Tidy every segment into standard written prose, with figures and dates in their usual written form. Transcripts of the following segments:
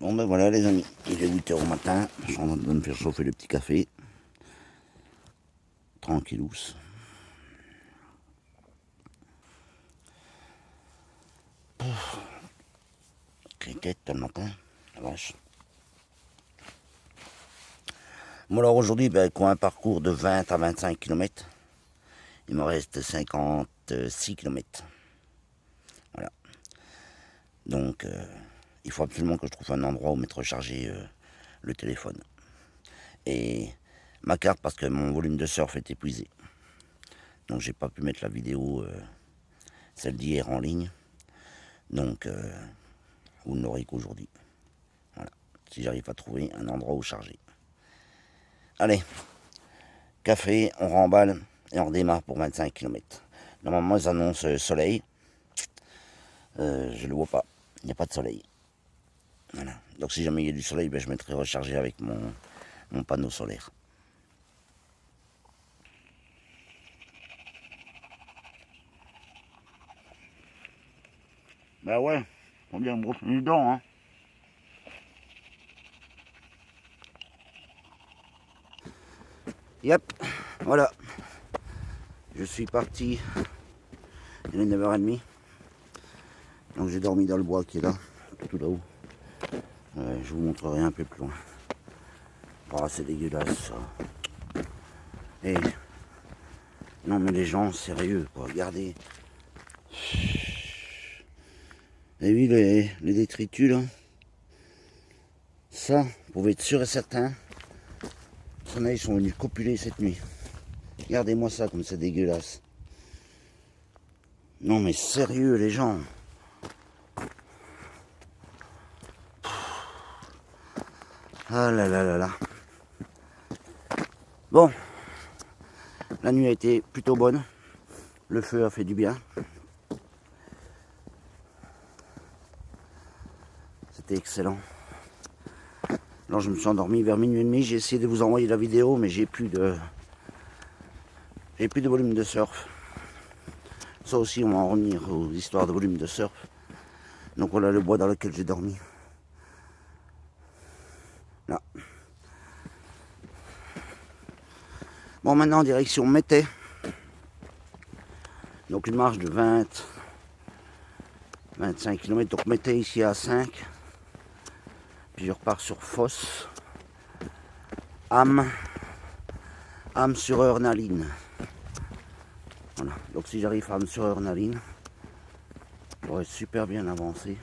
Bon ben voilà les amis, il est 8 h au matin, je suis en train de me faire chauffer le petit café. Tranquillous. Cricket le matin, la vache. Bon alors aujourd'hui, quoi, un parcours de 20 à 25 km. Il me reste 56 km. Voilà. Donc il faut absolument que je trouve un endroit où mettre recharger le téléphone. Et ma carte parce que mon volume de surf est épuisé. Donc j'ai pas pu mettre la vidéo, celle d'hier en ligne. Donc vous ne l'aurez qu'aujourd'hui. Voilà. Si j'arrive à trouver un endroit où charger. Allez, café, on remballe et on redémarre pour 25 km. Normalement ils annoncent soleil. Je le vois pas. Il n'y a pas de soleil. Voilà. Donc si jamais il y a du soleil, je mettrai recharger avec mon panneau solaire. Bah ouais, faut bien me brosser les dents, hein. Yep, voilà. Je suis parti, il est 9h30. Donc j'ai dormi dans le bois qui est là, tout là-haut. Je vous montrerai un peu plus loin. Oh, c'est dégueulasse ça. Et non mais les gens, sérieux quoi, regardez. Et oui, les détritus là, ça, vous pouvez être sûr et certain, ils sont venus copuler cette nuit. Regardez-moi ça comme c'est dégueulasse. Non mais sérieux les gens. Ah là là là là. Bon, la nuit a été plutôt bonne. Le feu a fait du bien. C'était excellent. Alors je me suis endormi vers minuit et demi. J'ai essayé de vous envoyer la vidéo, mais j'ai plus de volume de surf. Ça aussi, on va en revenir aux histoires de volume de surf. Donc voilà le bois dans lequel j'ai dormi. Là. Bon, maintenant en direction Métais. Donc une marche de 25 km. Donc Métais ici à 5. Puis je repars sur Fosse. Ham sur Heurnaline. Voilà. Donc si j'arrive à Ham sur Heurnaline, j'aurais super bien avancé.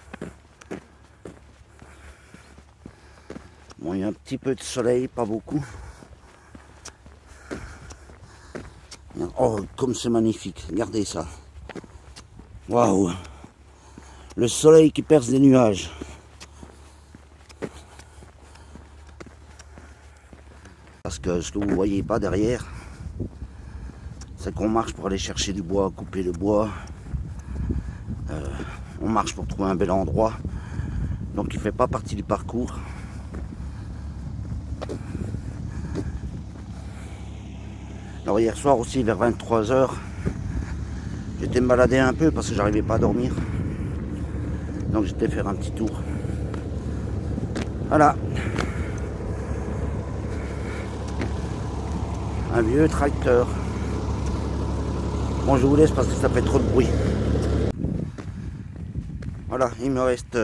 Bon, il y a un petit peu de soleil, pas beaucoup. Oh, comme c'est magnifique, regardez ça. Waouh! Le soleil qui perce des nuages. Parce que ce que vous voyez pas derrière, c'est qu'on marche pour aller chercher du bois, couper le bois. On marche pour trouver un bel endroit. Donc il ne fait pas partie du parcours. Alors hier soir aussi vers 23 h, j'étais me balader un peu parce que j'arrivais pas à dormir. Donc j'étais faire un petit tour. Voilà. Un vieux tracteur. Bon, je vous laisse parce que ça fait trop de bruit. Voilà, il me reste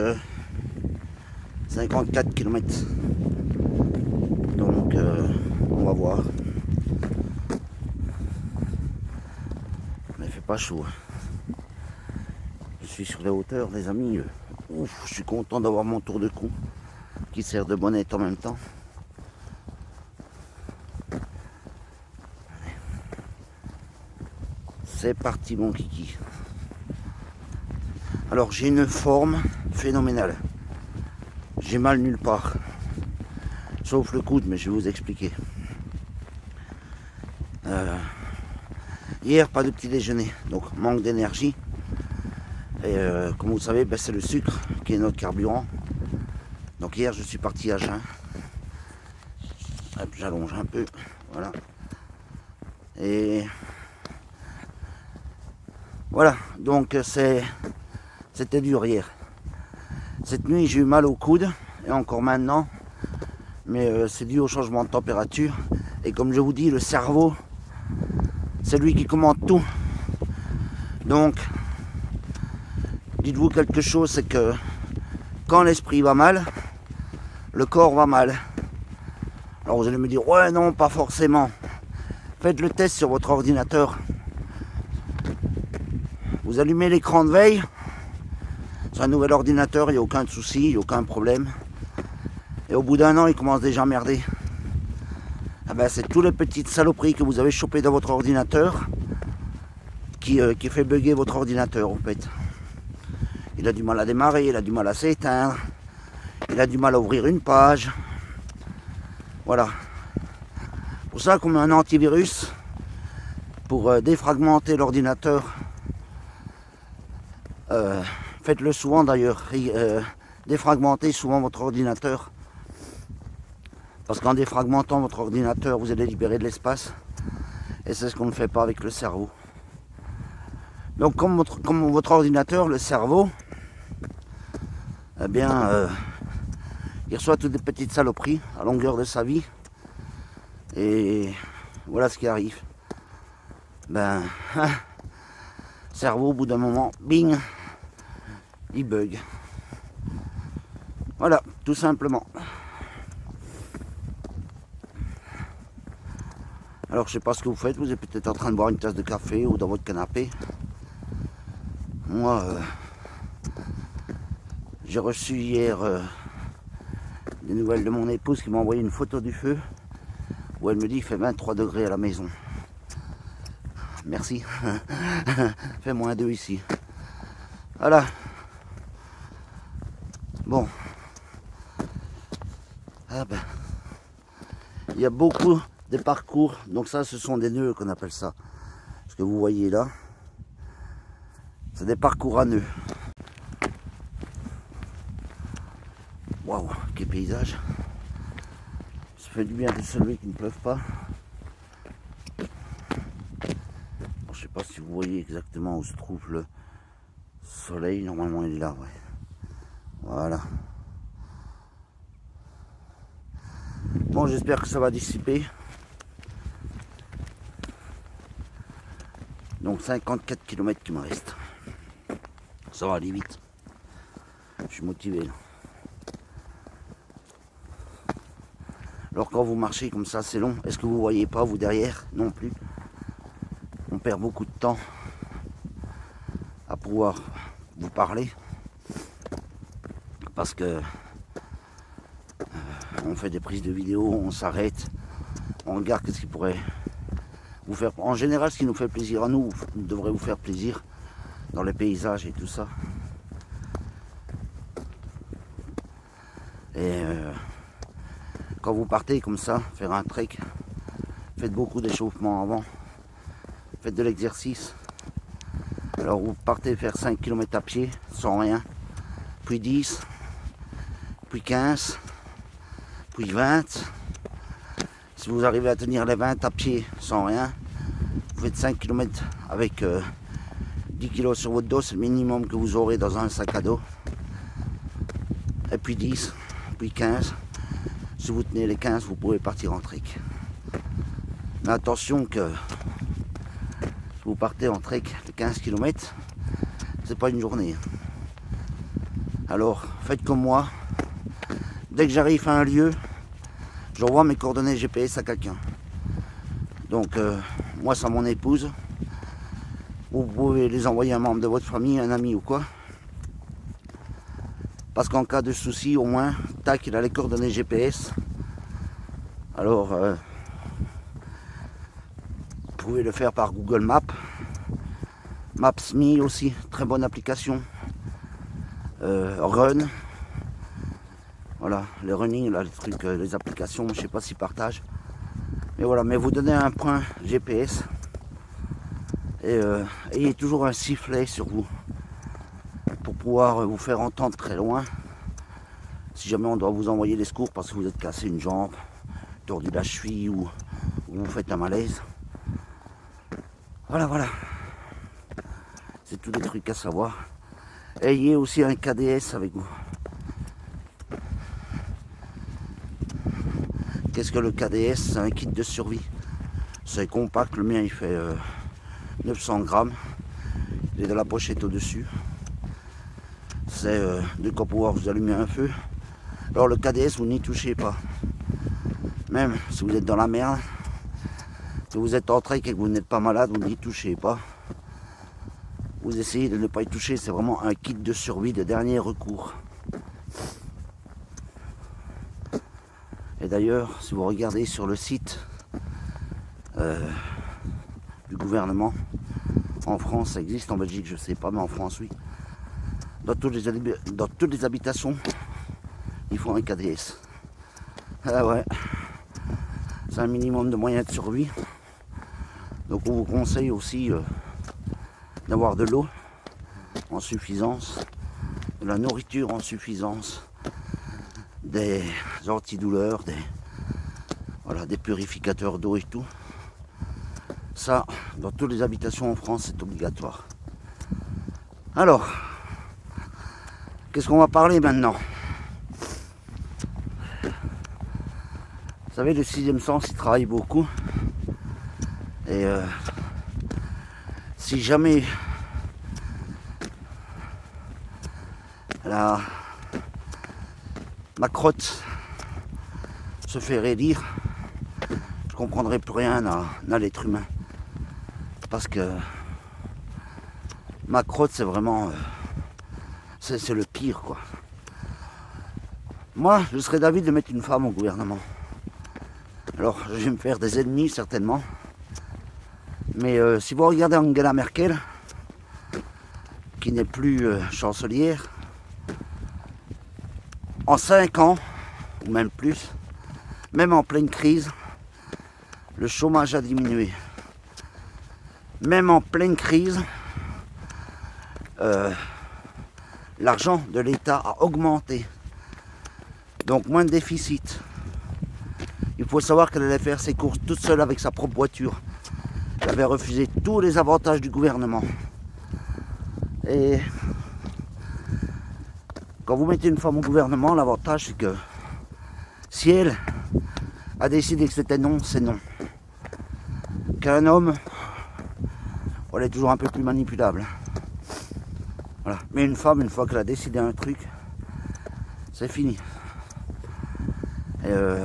54 km. Donc on va voir. Mais il fait pas chaud. Je suis sur les hauteurs, les amis. Ouf, je suis content d'avoir mon tour de cou qui sert de bonnette en même temps. C'est parti mon kiki. Alors j'ai une forme phénoménale. J'ai mal nulle part. Sauf le coude, mais je vais vous expliquer. Hier, pas de petit déjeuner, donc manque d'énergie. Et comme vous le savez, c'est le sucre qui est notre carburant. Donc hier, je suis parti à jeun. Hop, j'allonge un peu, voilà. Et voilà, donc c'était dur hier. Cette nuit, j'ai eu mal au coude et encore maintenant, mais c'est dû au changement de température. Et comme je vous dis, le cerveau, c'est lui qui commande tout. Donc, dites-vous quelque chose, c'est que quand l'esprit va mal, le corps va mal. Alors vous allez me dire, ouais non, pas forcément. Faites le test sur votre ordinateur. Vous allumez l'écran de veille. Sur un nouvel ordinateur, il n'y a aucun souci, il n'y a aucun problème. Et au bout d'un an, il commence déjà à merder. Ah ben, c'est toutes les petites saloperies que vous avez chopées dans votre ordinateur qui fait bugger votre ordinateur en fait. Il a du mal à démarrer, il a du mal à s'éteindre, il a du mal à ouvrir une page. Voilà. Pour ça qu'on met un antivirus pour défragmenter l'ordinateur. Faites-le souvent d'ailleurs. Défragmentez souvent votre ordinateur. Parce qu'en défragmentant votre ordinateur, vous allez libérer de l'espace. Et c'est ce qu'on ne fait pas avec le cerveau. Donc comme votre ordinateur, le cerveau, eh bien, il reçoit toutes des petites saloperies à longueur de sa vie. Et voilà ce qui arrive. Ben, cerveau, au bout d'un moment, bing, il bug. Voilà, tout simplement. Alors je sais pas ce que vous faites, vous êtes peut-être en train de boire une tasse de café ou dans votre canapé. Moi, j'ai reçu hier des nouvelles de mon épouse qui m'a envoyé une photo du feu où elle me dit il fait 23 degrés à la maison. Merci. Fait -2 ici. Voilà. Bon. Ah ben. Il y a beaucoup de parcours. Donc ça, ce sont des nœuds qu'on appelle ça. Ce que vous voyez là, c'est des parcours à nœuds. Waouh, quel paysage. Ça fait du bien de se lever qu'il ne pleuve pas. Bon, je sais pas si vous voyez exactement où se trouve le soleil. Normalement, il est là, ouais. Voilà. Bon, j'espère que ça va dissiper. Donc 54 km qui me reste. Ça va aller vite. Je suis motivé là. Alors quand vous marchez comme ça, c'est long. Est-ce que vous voyez pas, vous derrière? Non plus. On perd beaucoup de temps à pouvoir vous parler. Parce que on fait des prises de vidéo, on s'arrête, on regarde ce qui pourrait vous faire. En général, ce qui nous fait plaisir à nous devrait vous faire plaisir dans les paysages et tout ça. Et quand vous partez comme ça, faire un trek, faites beaucoup d'échauffement avant, faites de l'exercice. Alors vous partez faire 5 km à pied, sans rien, puis 10, puis 15, puis 20. Si vous arrivez à tenir les 20 à pied sans rien, vous faites 5 km avec 10 kg sur votre dos, c'est le minimum que vous aurez dans un sac à dos. Et puis 10, puis 15. Si vous tenez les 15, vous pouvez partir en trek. Mais attention que si vous partez en trek de 15 km, c'est pas une journée. Alors faites comme moi. Dès que j'arrive à un lieu, j'envoie mes coordonnées GPS à quelqu'un. Donc moi c'est mon épouse. Vous pouvez les envoyer à un membre de votre famille, un ami ou quoi. Parce qu'en cas de souci, au moins, tac, il a les coordonnées GPS. Alors, vous pouvez le faire par Google Maps. Maps.me aussi, très bonne application. Run. Voilà, les running, là, les trucs, les applications, je sais pas s'ils partagent. Mais voilà, mais vous donnez un point GPS. Et ayez toujours un sifflet sur vous. Pour pouvoir vous faire entendre très loin. Si jamais on doit vous envoyer des secours parce que vous êtes cassé une jambe, tordu la cheville ou vous faites un malaise. Voilà, voilà. C'est tous les trucs à savoir. Ayez aussi un KDS avec vous. Qu'est-ce que le KDS? C'est un kit de survie. C'est compact, le mien il fait 900 grammes. Il est de la pochette au-dessus. C'est de quoi pouvoir vous allumer un feu. Alors le KDS, vous n'y touchez pas. Même si vous êtes dans la merde, si vous êtes en trek et que vous n'êtes pas malade, vous n'y touchez pas. Vous essayez de ne pas y toucher, c'est vraiment un kit de survie de dernier recours. Et d'ailleurs, si vous regardez sur le site du gouvernement, en France ça existe, en Belgique je ne sais pas, mais en France oui. Dans toutes les habitations, il faut un KDS. Ah ouais, c'est un minimum de moyens de survie. Donc on vous conseille aussi d'avoir de l'eau en suffisance, de la nourriture en suffisance, des antidouleurs, des purificateurs d'eau et tout. Ça, dans toutes les habitations en France, c'est obligatoire. Alors, qu'est-ce qu'on va parler maintenant? Vous savez, le sixième sens, il travaille beaucoup. Et si jamais ma crotte se fait raidire, je comprendrai plus rien à l'être humain. Parce que ma crotte, c'est vraiment... c'est le pire, quoi. Moi, je serais d'avis de mettre une femme au gouvernement. Alors, je vais me faire des ennemis, certainement. Mais si vous regardez Angela Merkel, qui n'est plus chancelière, en 5 ans, ou même plus, même en pleine crise, le chômage a diminué. Même en pleine crise, l'argent de l'État a augmenté. Donc moins de déficit. Il faut savoir qu'elle allait faire ses courses toute seule avec sa propre voiture. Elle avait refusé tous les avantages du gouvernement. Et quand vous mettez une femme au gouvernement, l'avantage c'est que si elle a décidé que c'était non, c'est non. Qu'un homme, elle est toujours un peu plus manipulable. Voilà. Mais une femme, une fois qu'elle a décidé un truc, c'est fini.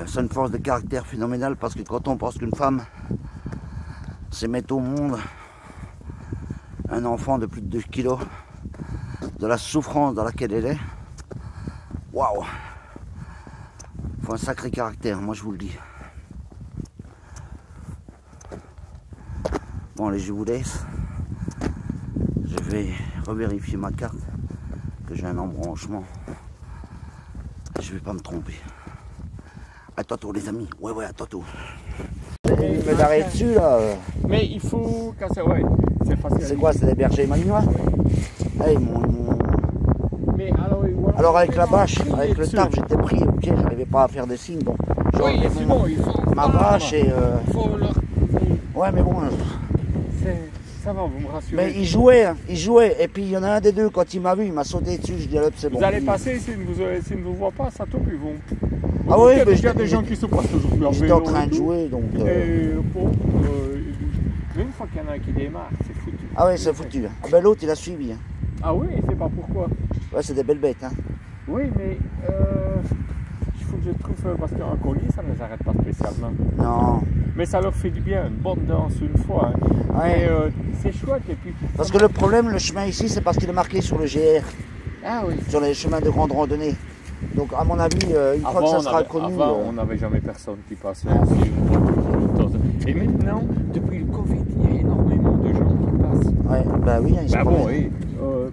C'est une force de caractère phénoménale parce que quand on pense qu'une femme c'est mettre au monde un enfant de plus de 2 kilos, de la souffrance dans laquelle elle est, waouh, il faut un sacré caractère, moi je vous le dis. Bon allez, je vous laisse. Je vais revérifier ma carte, que j'ai un embranchement. Je vais pas me tromper. À tantôt les amis, ouais, à tantôt. Il me d'arrêt dessus là. Mais il faut casser, ouais, c'est facile. C'est quoi, c'est des bergers malinois? Hey, Mais alors avec la bâche, avec le tarp, j'étais pris au pied, j'arrivais pas à faire des signes. Bon, oui, sinon il faut... ma bâche et... leur... Ouais, mais bon... Ça va, vous me rassurez. Mais il jouait, et puis il y en a un des deux, quand il m'a vu, il m'a sauté dessus, je dis hop, c'est bon. Vous allez passer, s'ils ne vous voient pas, ça tombe, ils vont... Ah oui, mais il y a des gens qui se passent toujours leur vélo. J'étais en train de jouer, donc... Mais une fois qu'il y en a un qui démarre, c'est foutu. Ah oui, c'est foutu. Ah ben l'autre, il a suivi. Hein. Ah oui, c'est pas pourquoi. Ouais, c'est des belles bêtes. Hein. Oui, mais il faut que je trouve... Parce qu'un collier, ça ne les arrête pas spécialement. Non. Mais ça leur fait du bien, une bonne danse une fois. Hein. Ouais. C'est chouette. Et puis, parce que le problème, le chemin ici, c'est parce qu'il est marqué sur le GR. Ah oui. Sur les chemins de grande randonnée. Donc à mon avis, une fois que ça sera connu... Avant, on n'avait jamais personne qui passait aussi. Et maintenant, depuis le Covid, il y a énormément de gens qui passent. Ouais, bah oui, ils sont bon, oui.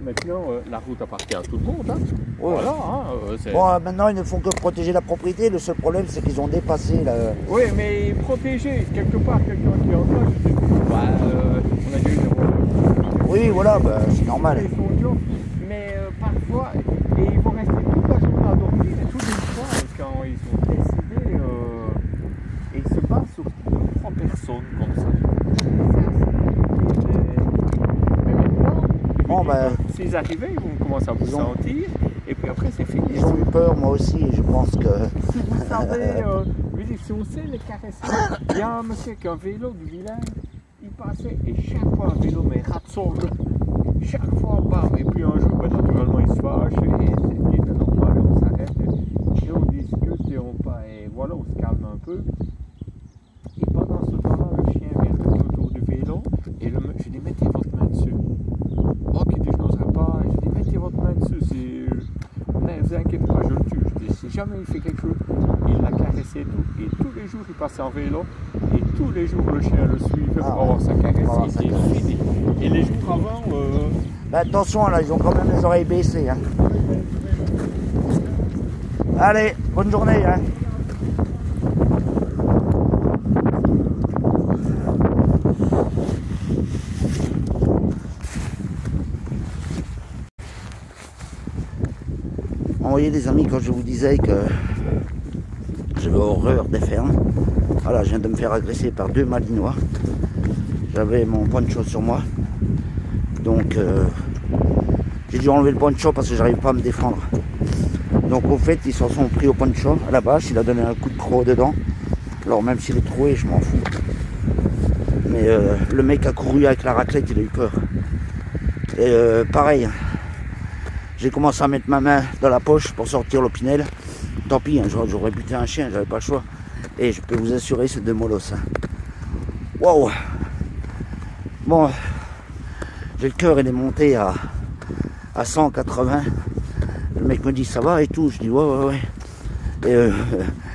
Maintenant, la route appartient à tout le monde. Hein. Ouais. Voilà. Hein, bon, maintenant, ils ne font que protéger la propriété. Le seul problème, c'est qu'ils ont dépassé la... Oui, mais protéger, quelque part, quelqu'un qui est en place, on a déjà eu des... Oui, voilà, bah, c'est normal. Mais parfois, et ils vont rester toute la journée à dormir, et tous les soirs, quand ils ont décidé, et ils se basent sur 2-3 personnes comme ça. Mais maintenant, bon, bah, s'ils arrivaient, ils vont commencer à vous sentir, et puis après c'est fini. Ils ont eu peur, moi aussi, et je pense que... Si vous savez, si on sait les caresser, il y a un monsieur qui a un vélo du village, il passait et chaque fois un vélo, mais rate son jeu. Chaque fois, bam, et puis un jour, ben, naturellement, il se fâche, et c'est normal, on s'arrête, et on discute, et voilà, on se calme un peu. Et pendant ce temps-là, le chien vient tout autour du vélo, et je dis, mettez votre main dessus. Oh, qui dit, je n'oserais pas, et je dis, mettez votre main dessus, ne vous inquiétez pas, je le tue. Je dis, si jamais il fait quelque chose, il l'a caressé et tout, et tous les jours, il passait en vélo, et tous les jours, le chien le suivait pour avoir sa caresse, et c'est fini. Et les jours avant... Bah, attention, là, ils ont quand même les oreilles baissées. Hein. Allez, bonne journée. Hein. Vous voyez les amis, quand je vous disais que j'avais horreur des fermes, voilà, je viens de me faire agresser par 2 malinois. J'avais mon poncho sur moi, donc j'ai dû enlever le poncho parce que j'arrive pas à me défendre. Donc au fait, ils s'en sont pris au poncho à la bâche, il a donné un coup de croc dedans. Alors même s'il est troué, je m'en fous. Mais le mec a couru avec la raclette, il a eu peur. Et pareil, j'ai commencé à mettre ma main dans la poche pour sortir l'opinel. Tant pis, hein, j'aurais buté un chien, j'avais pas le choix. Et je peux vous assurer, c'est de molosses. Hein. Waouh! Bon, j'ai le cœur, il est monté à 180. Le mec me dit ça va et tout. Je dis ouais. Et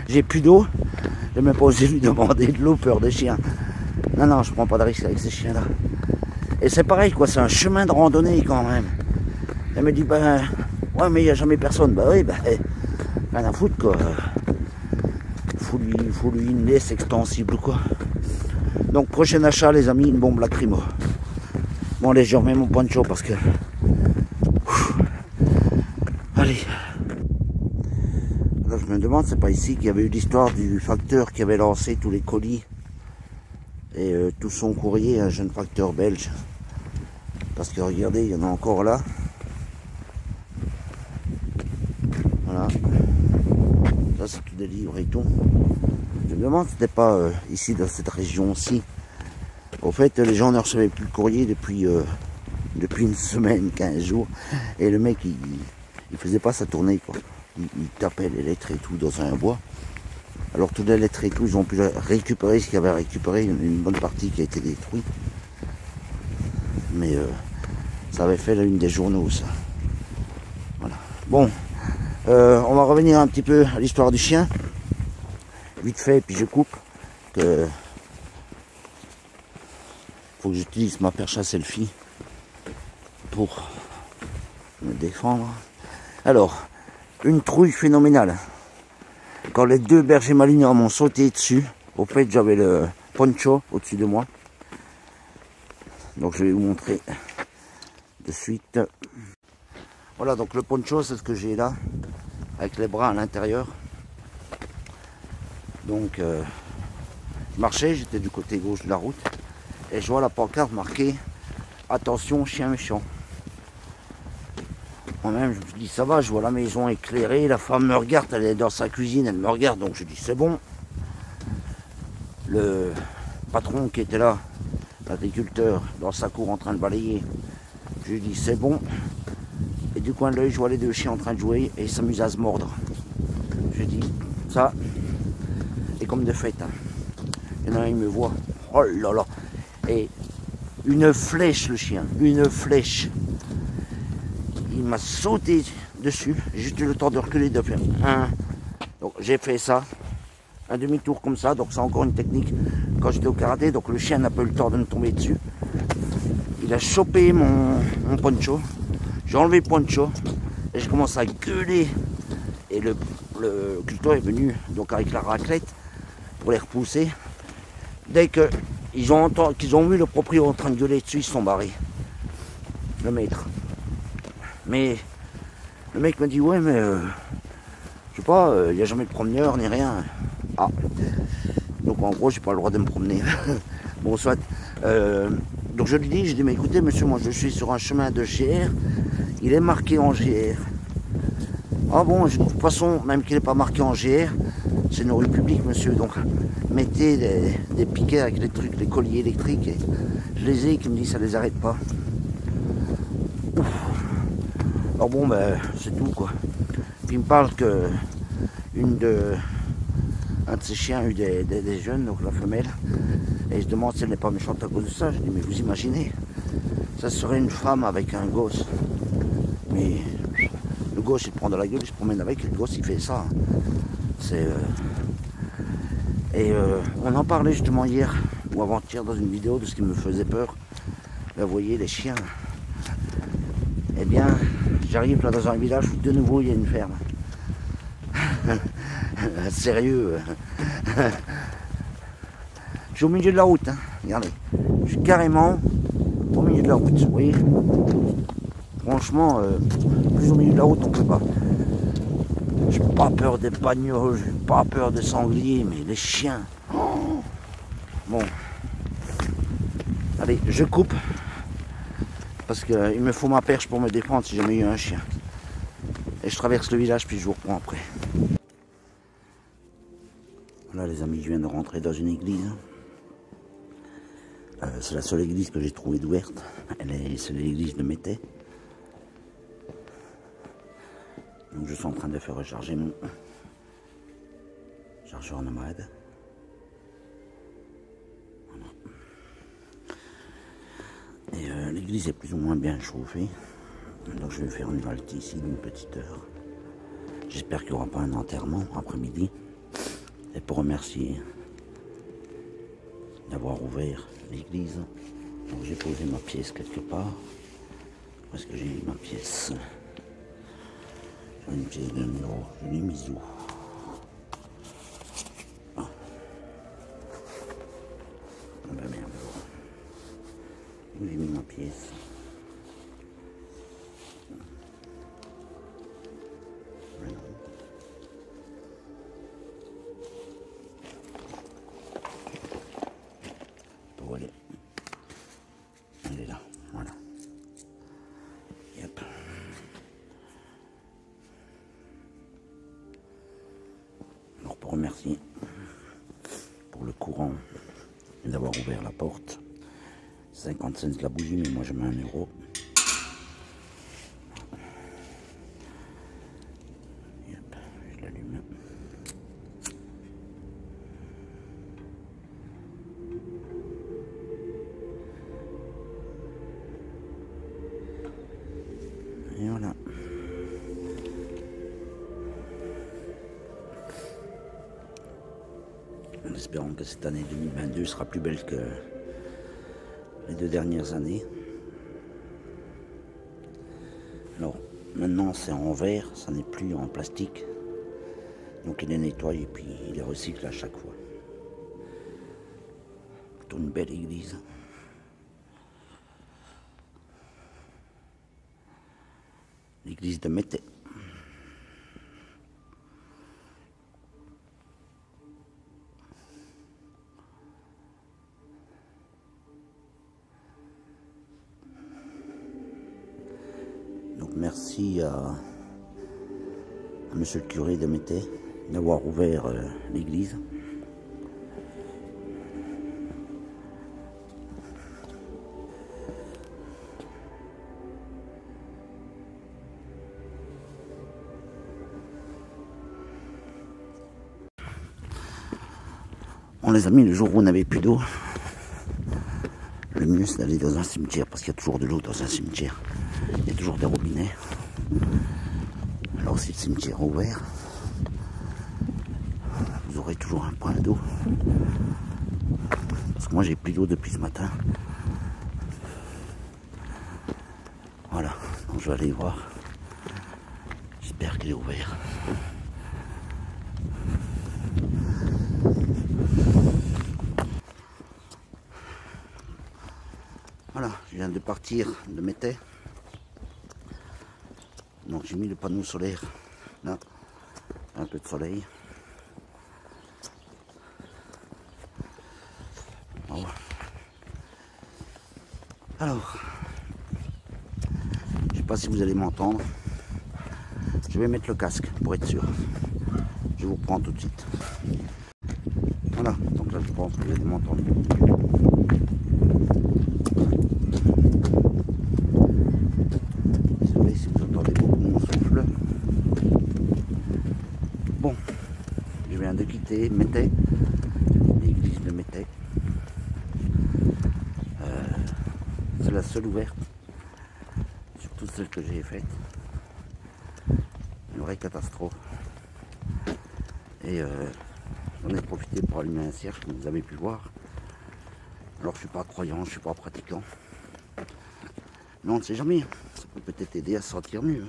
j'ai plus d'eau. J'ai même pas osé lui demander de l'eau, peur des chiens. Non, je prends pas de risque avec ces chiens-là. Et c'est pareil, quoi, c'est un chemin de randonnée quand même. Elle me dit ben ouais, mais il n'y a jamais personne. Bah oui, rien à foutre quoi. Faut lui une laisse extensible quoi. Donc prochain achat les amis, une bombe lacrymo. Bon allez, je remets mon poncho parce que... Allez. Là je me demande, c'est pas ici qu'il y avait eu l'histoire du facteur qui avait lancé tous les colis et tout son courrier, un jeune facteur belge. Parce que regardez, il y en a encore là. Voilà. Ça c'est tout des livres et tout. Je me demande si c'était pas ici dans cette région-ci. Au fait, les gens ne recevaient plus le courrier depuis une semaine, 15 jours. Et le mec, il faisait pas sa tournée, quoi. Il tapait les lettres et tout dans un bois. Alors toutes les lettres et tout, ils ont pu récupérer ce qu'ils avaient récupéré, une bonne partie qui a été détruite. Mais ça avait fait la une des journaux, ça. Voilà. Bon, on va revenir un petit peu à l'histoire du chien. Vite fait, puis je coupe. Que faut que j'utilise ma perche à selfie pour me défendre. Alors, une trouille phénoménale. Quand les 2 bergers malinois m'ont sauté dessus, au fait j'avais le poncho au-dessus de moi. Donc je vais vous montrer de suite. Voilà, donc le poncho c'est ce que j'ai là, avec les bras à l'intérieur. Donc je marchais, j'étais du côté gauche de la route, et je vois la pancarte marquée « Attention, chien méchant ». Moi-même, je me dis, ça va, je vois la maison éclairée, la femme me regarde, elle est dans sa cuisine, elle me regarde, donc je dis, c'est bon. Le patron qui était là, l'agriculteur, dans sa cour en train de balayer, je lui dis, c'est bon. Et du coin de l'œil, je vois les 2 chiens en train de jouer et ils s'amusent à se mordre. Je dis, ça, et comme de fait, hein. Il y en a un, il me voit, oh là là, et une flèche le chien, une flèche. Il m'a sauté dessus, j'ai juste eu le temps de reculer, de faire un. Donc j'ai fait ça, un demi-tour comme ça, donc c'est encore une technique quand j'étais au karaté, donc le chien n'a pas eu le temps de me tomber dessus. Il a chopé mon poncho, j'ai enlevé le poncho, et je commence à gueuler. Et le culteur est venu donc avec la raclette pour les repousser. Dès qu'ils ont vu le propriétaire en train de gueuler dessus, ils se sont barrés. Le maître. Mais le mec me dit ouais mais je sais pas, il n'y a jamais de promeneur ni rien. Ah, donc en gros j'ai pas le droit de me promener. Bon soit. Donc je lui dis, mais écoutez monsieur, moi je suis sur un chemin de GR, il est marqué en GR. Ah bon, de toute façon, même qu'il n'est pas marqué en GR, c'est une rue publique, monsieur. Donc, mettez des piquets avec les trucs, les colliers électriques. Et je les ai, qui me disent ça les arrête pas. Ouf. Alors bon, ben, c'est tout, quoi. Puis il me parle que un de ses chiens a eu des jeunes, donc la femelle. Et il se demande si elle n'est pas méchante à cause de ça. Je dis, mais vous imaginez, ça serait une femme avec un gosse. Mais le gosse, il prend de la gueule, il se promène avec, et le gosse, il fait ça. C'est... on en parlait justement hier, ou avant-hier, dans une vidéo, de ce qui me faisait peur. Là, vous voyez, les chiens. Eh bien, j'arrive là dans un village où de nouveau, il y a une ferme. Sérieux. Je suis au milieu de la route, hein. Regardez. Je suis carrément au milieu de la route, vous voyez. Franchement, plus au milieu de la route, on ne peut pas. J'ai pas peur des bagnoles, j'ai pas peur des sangliers, mais les chiens. Oh. Bon. Allez, je coupe. Parce qu'il me faut ma perche pour me défendre si jamais il y a un chien. Et je traverse le village, puis je vous reprends après. Voilà les amis, je viens de rentrer dans une église. C'est la seule église que j'ai trouvée d'ouverte. C'est l'église de Métais. Donc je suis en train de faire recharger mon chargeur nomade. Voilà. Et l'église est plus ou moins bien chauffée. Donc je vais faire une halte ici d'une petite heure. J'espère qu'il n'y aura pas un enterrement après-midi. Et pour remercier d'avoir ouvert l'église. Donc j'ai posé ma pièce quelque part. Où est-ce que j'ai mis ma pièce? J'ai une pièce de numéro, je l'ai mise où? Ah. Ah ben merde. Où j'ai mis ma pièce? Ben non. Voilà. Elle est là, voilà. Yep. Alors pour remercier pour le courant et d'avoir ouvert la porte. 50 cents la bougie, mais moi je mets 1 euro. Yep, je l'allume. Et voilà. En espérant que cette année 2022 sera plus belle que les 2 dernières années. Alors maintenant c'est en verre, ça n'est plus en plastique. Donc il est nettoyé et puis il est recyclé à chaque fois. Plutôt une belle église. L'église de Métais. Donc merci à monsieur le curé de Métais d'avoir ouvert l'église. Bon les amis, le jour où on n'avait plus d'eau, le mieux c'est d'aller dans un cimetière, parce qu'il y a toujours de l'eau dans un cimetière. Il y a toujours des robinets. Alors si le cimetière est ouvert, vous aurez toujours un point d'eau. Parce que moi j'ai plus d'eau depuis ce matin. Voilà, donc je vais aller voir. J'espère qu'il est ouvert. Voilà, je viens de partir de Métais. Donc j'ai mis le panneau solaire là, un peu de soleil. Voilà. Alors, je sais pas si vous allez m'entendre. Je vais mettre le casque pour être sûr. Je vous reprends tout de suite. Voilà, donc là je pense que vous allez m'entendre. Désolé si vous entendez beaucoup mon souffle. Bon, je viens de quitter Métais, l'église de Métais. C'est la seule ouverte sur toutes celles que j'ai faites. Une vraie catastrophe. Et j'en ai profité pour allumer un cierge, comme vous avez pu voir. Alors je suis pas croyant, je suis pas pratiquant. Mais on ne sait jamais, ça peut peut-être aider à se sentir mieux.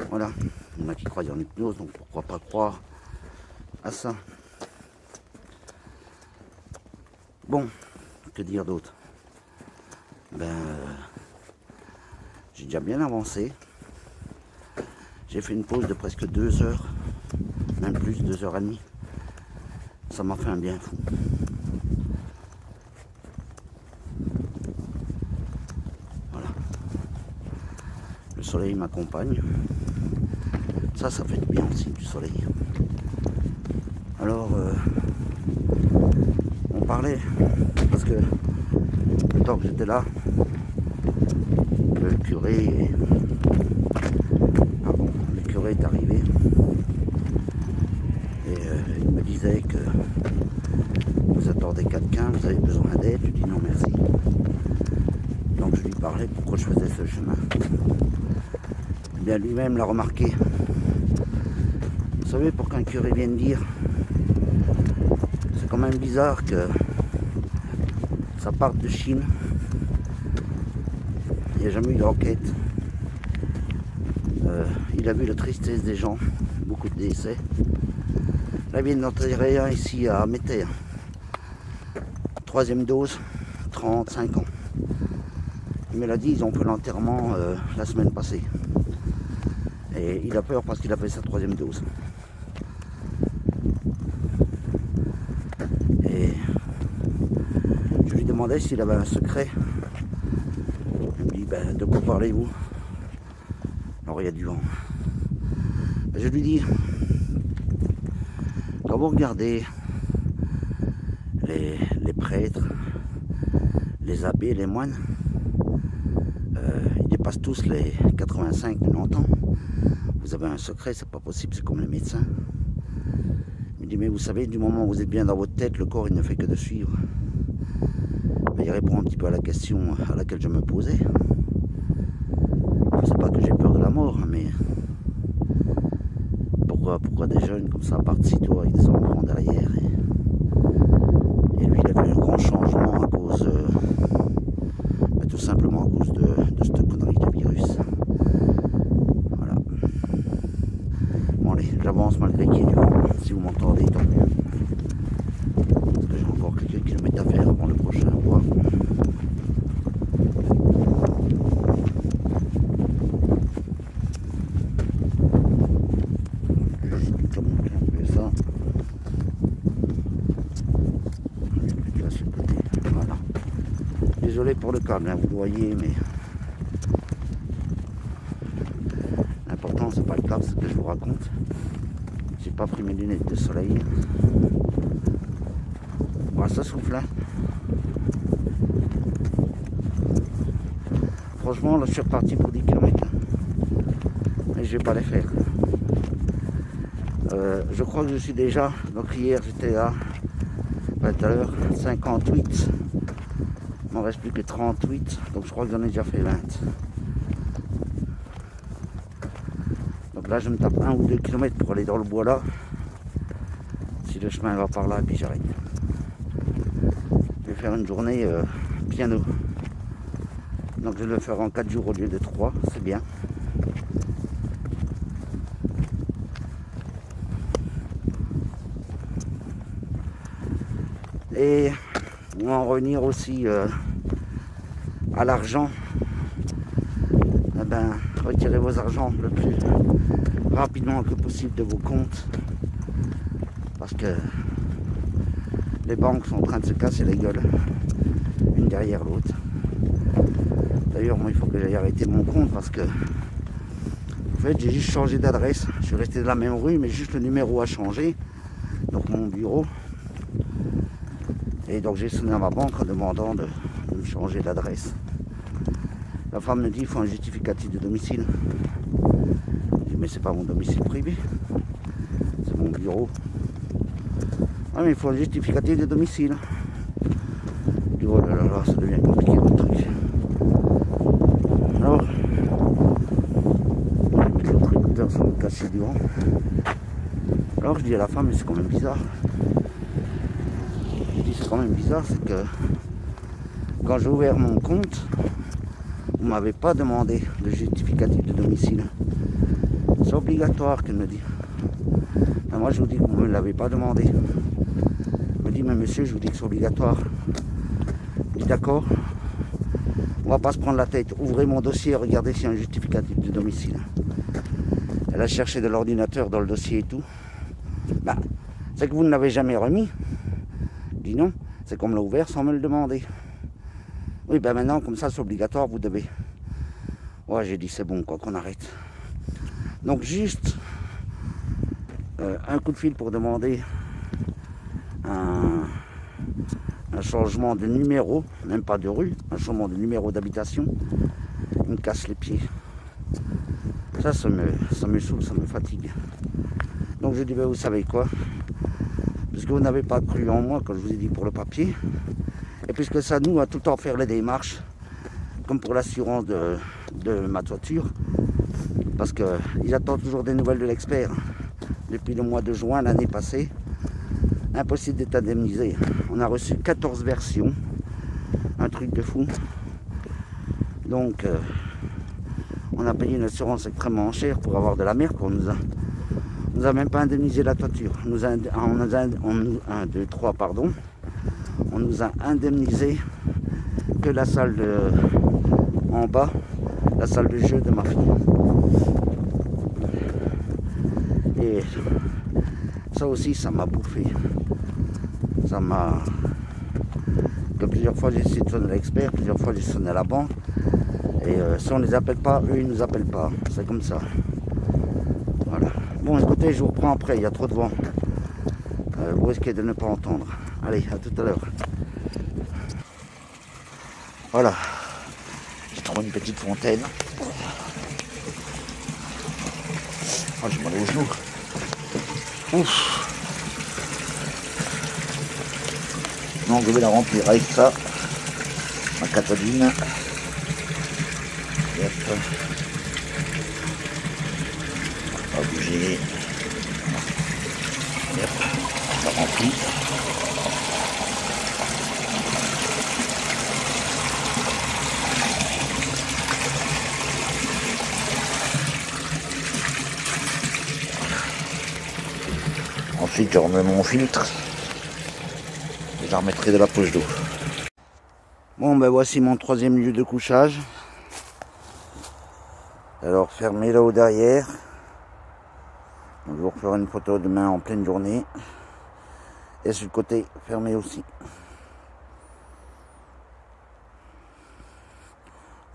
Voilà, il y en a qui croient en hypnose, donc pourquoi pas croire à ça. Bon, que dire d'autre? J'ai déjà bien avancé. J'ai fait une pause de presque 2 heures, même plus, 2h30. Ça m'a fait un bien fou. Voilà. Le soleil m'accompagne. Ça fait du bien aussi, du soleil. Alors, on parlait, parce que le temps que j'étais là, le curé est arrivé et il me disait que vous attendez quelqu'un, vous avez besoin d'aide. Je dis non merci. Donc je lui parlais pourquoi je faisais ce chemin. Et bien lui-même l'a remarqué. Vous savez, pour qu'un curé vienne dire, c'est quand même bizarre que ça parte de Chine. Il n'y a jamais eu d'enquête. Il a vu la tristesse des gens, beaucoup de décès. Là, il vient d'enterrer un ici à Métais. 3e dose, 35 ans. Il me l'a dit, ils ont fait l'enterrement la semaine passée. Et il a peur parce qu'il a fait sa 3e dose. Et je lui demandais s'il avait un secret. Il me dit, ben, de quoi parlez-vous? Alors il y a du vent. Je lui dis, quand vous regardez les prêtres, les abbés, les moines, ils dépassent tous les 85-90 ans. Vous avez un secret, c'est pas possible, c'est comme les médecins. Il me dit, mais vous savez, du moment où vous êtes bien dans votre tête, le corps il ne fait que de suivre. Mais il répond un petit peu à la question à laquelle je me posais. C'est pas que j'ai peur de la mort, mais pourquoi des jeunes comme ça partent si tôt avec des enfants derrière et lui il a vu un grand changement à cause tout simplement à cause de cette connerie de virus. Voilà. Bon allez, j'avance malgré qu'il y ait du vent. Si vous m'entendez, tant mieux. Parce que j'ai encore quelques kilomètres à faire avant le prochain bois. Désolé pour le câble, hein, vous le voyez, mais l'important c'est pas le câble, c'est ce que je vous raconte. J'ai pas pris mes lunettes de soleil. Bon, ça souffle, hein. Franchement, là je suis reparti pour 10 km. Mais je vais pas les faire. Je crois que je suis déjà, donc hier j'étais à 20h, 58. Il m'en reste plus que 38, donc je crois que j'en ai déjà fait 20. Donc là je me tape 1 ou 2 km pour aller dans le bois là. Si le chemin va par là, et puis j'arrête. Je vais faire une journée piano. Donc je vais le faire en 4 jours au lieu de 3, c'est bien. Et on va en revenir aussi à l'argent. Eh ben, retirez vos argents le plus rapidement que possible de vos comptes. Parce que les banques sont en train de se casser les gueules, une derrière l'autre. D'ailleurs, moi, il faut que j'aille arrêter mon compte parce que, en fait, j'ai juste changé d'adresse. Je suis resté dans la même rue, mais juste le numéro a changé. Donc, mon bureau. Et donc, j'ai sonné à ma banque en demandant de me changer d'adresse. La femme me dit qu'il faut un justificatif de domicile. Je dis, mais c'est pas mon domicile privé. C'est mon bureau. Ah, mais il faut un justificatif de domicile. Je dis, oh là là, ça devient compliqué votre truc. Alors, je vais mettre le truc sur le casier du rang. Alors, je dis à la femme, mais c'est quand même bizarre. Je dis, c'est quand même bizarre, c'est que quand j'ai ouvert mon compte, vous ne m'avez pas demandé de justificatif de domicile. C'est obligatoire qu'elle me dit. Et moi je vous dis que vous ne me l'avez pas demandé. Elle me dit, mais monsieur, je vous dis que c'est obligatoire. Je dis d'accord, on va pas se prendre la tête. Ouvrez mon dossier et regardez s'il y a un justificatif de domicile. Elle a cherché de l'ordinateur dans le dossier et tout. Bah, c'est que vous ne l'avez jamais remis. Je dis non, c'est qu'on me l'a ouvert sans me le demander. Oui, ben maintenant, comme ça, c'est obligatoire, vous devez. Ouais, j'ai dit, c'est bon, quoi, qu'on arrête. Donc, juste un coup de fil pour demander un changement de numéro, même pas de rue, un changement de numéro d'habitation. Il me casse les pieds. Ça me saoule, ça me fatigue. Donc, je dis, ben, vous savez quoi? Puisque vous n'avez pas cru en moi, quand je vous ai dit pour le papier. Et puisque ça nous a tout le temps faire les démarches, comme pour l'assurance de ma toiture, parce qu'ils attendent toujours des nouvelles de l'expert. Depuis le mois de juin l'année passée, impossible d'être indemnisé. On a reçu 14 versions, un truc de fou. Donc, on a payé une assurance extrêmement chère pour avoir de la merde. On nous a même pas indemnisé la toiture. On nous a indemnisé que la salle en bas, la salle de jeu de ma fille. Et ça aussi, ça m'a bouffé. Ça m'a... Plusieurs fois, j'ai essayé de sonner l'expert, plusieurs fois, j'ai sonné à la banque. Et si on ne les appelle pas, eux, ils ne nous appellent pas. C'est comme ça. Voilà. Bon, écoutez, je vous reprends après, il y a trop de vent. Vous risquez de ne pas entendre. Allez, à tout à l'heure. Voilà, j'ai trouvé une petite fontaine. Oh, j'ai mal aux genoux. Ouf. Donc je vais la remplir avec ça, ma Cataline. Et hop. On va bouger. Et hop, on la remplit. Ensuite, je remets mon filtre et je remettrai de la poche d'eau. Bon, ben voici mon troisième lieu de couchage. Alors, fermez là-haut derrière. Donc, je vous referai une photo demain en pleine journée. Et sur le côté, fermé aussi.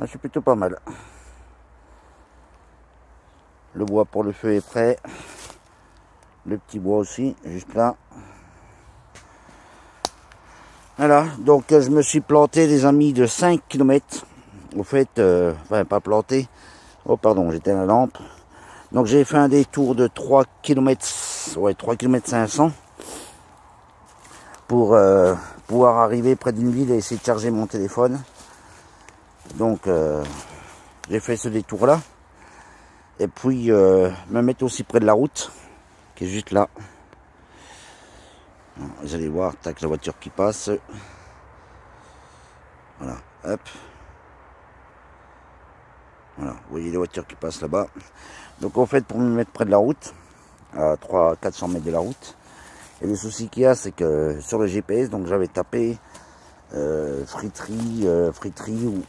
Là, c'est plutôt pas mal. Le bois pour le feu est prêt. Le petit bois aussi, juste là. Voilà, donc je me suis planté, les amis, de 5 km. Au fait, enfin pas planté. Oh pardon, j'éteins la lampe. Donc j'ai fait un détour de 3 km, ouais, 3 km 500. Pour pouvoir arriver près d'une ville et essayer de charger mon téléphone. Donc j'ai fait ce détour là. Et puis me mettre aussi près de la route. Qui est juste là. Vous allez voir, tac, la voiture qui passe. Voilà, hop. Voilà, vous voyez les voitures qui passent là-bas. Donc en fait, pour me mettre près de la route, à 300-400 mètres de la route, et le souci qu'il y a, c'est que sur le GPS, donc j'avais tapé friterie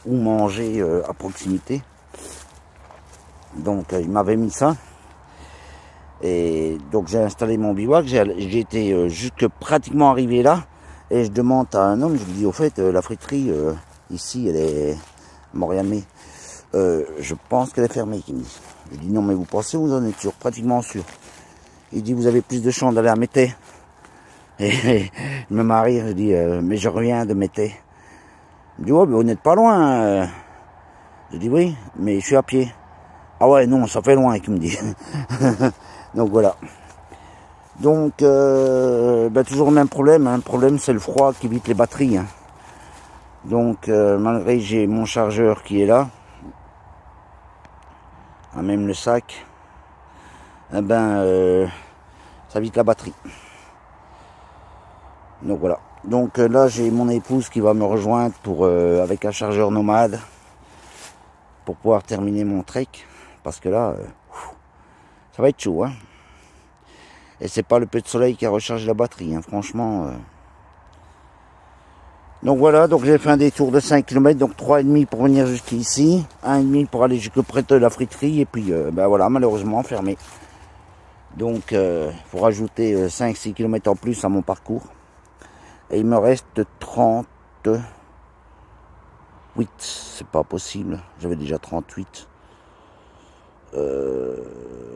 ou manger à proximité. Donc il m'avait mis ça. Et donc j'ai installé mon bivouac, j'ai été jusque pratiquement arrivé là, et je demande à un homme, je lui dis au fait la friterie ici elle est Montréal-Mais. Je pense qu'elle est fermée, il me dit. Je dis non, mais vous pensez, vous en êtes sûr, pratiquement sûr. Il dit, vous avez plus de chance d'aller à Mété. Et je me marie, je dis, mais je reviens de Mété. Il me dit, ouais, mais vous n'êtes pas loin. Je dis, oui, mais je suis à pied. Ah ouais, non, ça fait loin, qu'il me dit. Donc voilà. Donc, toujours le même problème. Hein. Le problème, c'est le froid qui vide les batteries. Hein. Donc, malgré que j'ai mon chargeur qui est là, même le sac, eh ben, ça vide la batterie. Donc voilà. Donc là, j'ai mon épouse qui va me rejoindre pour avec un chargeur nomade pour pouvoir terminer mon trek. Parce que là, ça va être chaud. Hein. Et c'est pas le peu de soleil qui a rechargé la batterie, hein, franchement. Donc voilà, donc j'ai fait un détour de 5 km, donc 3,5 pour venir jusqu'ici, 1,5 pour aller jusque près de la friterie, et puis voilà, malheureusement fermé. Donc il faut rajouter 5-6 km en plus à mon parcours. Et il me reste 38, c'est pas possible, j'avais déjà 38.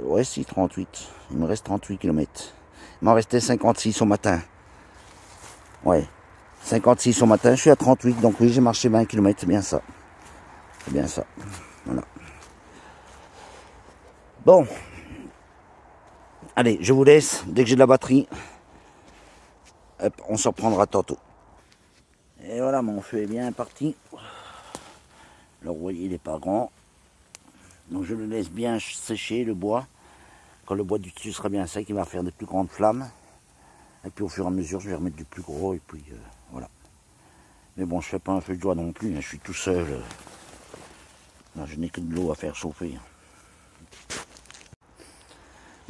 Ouais, si, 38. Il me reste 38 km. Il m'en restait 56 au matin. Ouais, 56 au matin, je suis à 38, donc oui, j'ai marché 20 km, c'est bien ça. C'est bien ça. Voilà. Bon. Allez, je vous laisse. Dès que j'ai de la batterie, hop, on se reprendra tantôt. Et voilà, mon feu est bien parti. Alors, vous voyez, il n'est pas grand. Donc je le laisse bien sécher, le bois. Quand le bois du dessus sera bien sec, il va faire de plus grandes flammes. Et puis au fur et à mesure, je vais remettre du plus gros. Et puis voilà. Mais bon, je ne fais pas un feu de joie non plus. Hein, je suis tout seul. Là, je n'ai que de l'eau à faire chauffer.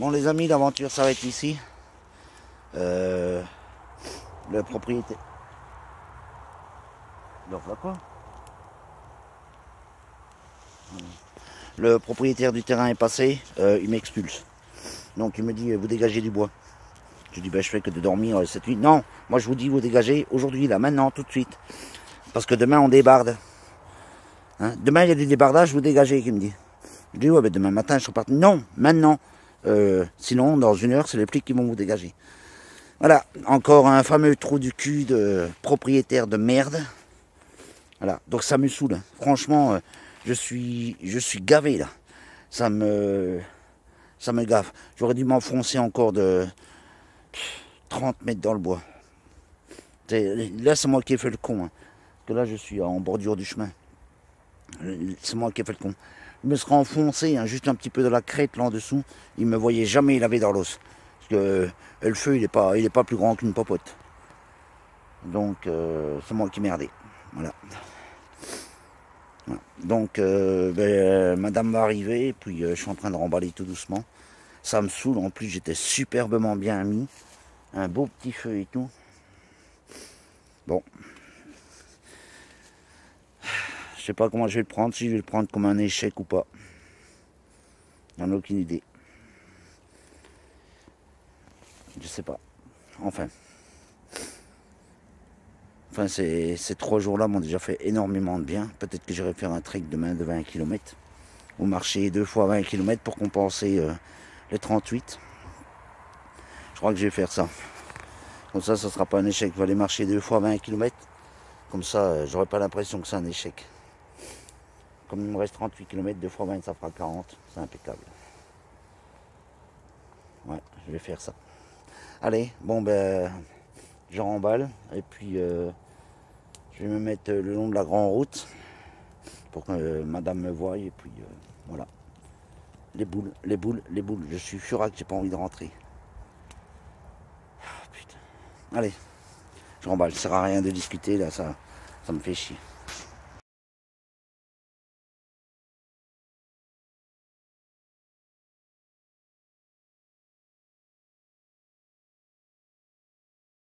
Bon les amis, l'aventure s'arrête ici. Le propriétaire... Alors là quoi ? Le propriétaire du terrain est passé, il m'expulse. Donc il me dit, vous dégagez du bois. Je dis, ben, je fais que de dormir cette nuit. Non, moi je vous dis, vous dégagez aujourd'hui, là, maintenant, tout de suite. Parce que demain on débarde. Hein? Demain il y a des débardages, vous dégagez, il me dit. Je dis, ouais, ben, demain matin je repars. Non, maintenant. Sinon, dans une heure, c'est les flics qui vont vous dégager. Voilà, encore un fameux trou du cul de propriétaire de merde. Voilà, donc ça me saoule. Franchement... Je suis gavé là. Ça me gave. J'aurais dû m'enfoncer encore de 30 mètres dans le bois. Là, c'est moi qui ai fait le con. Hein. Parce que là, je suis en bordure du chemin. C'est moi qui ai fait le con. Je me serais enfoncé hein, juste un petit peu dans la crête là en dessous. Il me voyait jamais laver dans l'os. Parce que le feu, il est pas plus grand qu'une popote. Donc, c'est moi qui merdais. Voilà. Donc madame va arriver, puis je suis en train de remballer tout doucement. Ça me saoule, en plus j'étais superbement bien mis. Un beau petit feu et tout. Bon. Je sais pas comment je vais le prendre, si je vais le prendre comme un échec ou pas. J'en ai aucune idée. Je sais pas. Enfin, ces 3 jours-là m'ont déjà fait énormément de bien. Peut-être que j'irai faire un trek demain de 20 km. Ou marcher 2 fois 20 km pour compenser les 38. Je crois que je vais faire ça. Comme ça, ça ne sera pas un échec. Je vais aller marcher 2 fois 20 km. Comme ça, j'aurai pas l'impression que c'est un échec. Comme il me reste 38 km, 2 fois 20, ça fera 40. C'est impeccable. Ouais, je vais faire ça. Allez, bon ben, je remballe. Et puis... je vais me mettre le long de la grande route pour que madame me voie et puis voilà. Les boules, les boules, les boules. Je suis furax, j'ai pas envie de rentrer. Oh, putain. Allez, je remballe, ça sert à rien de discuter là, ça me fait chier.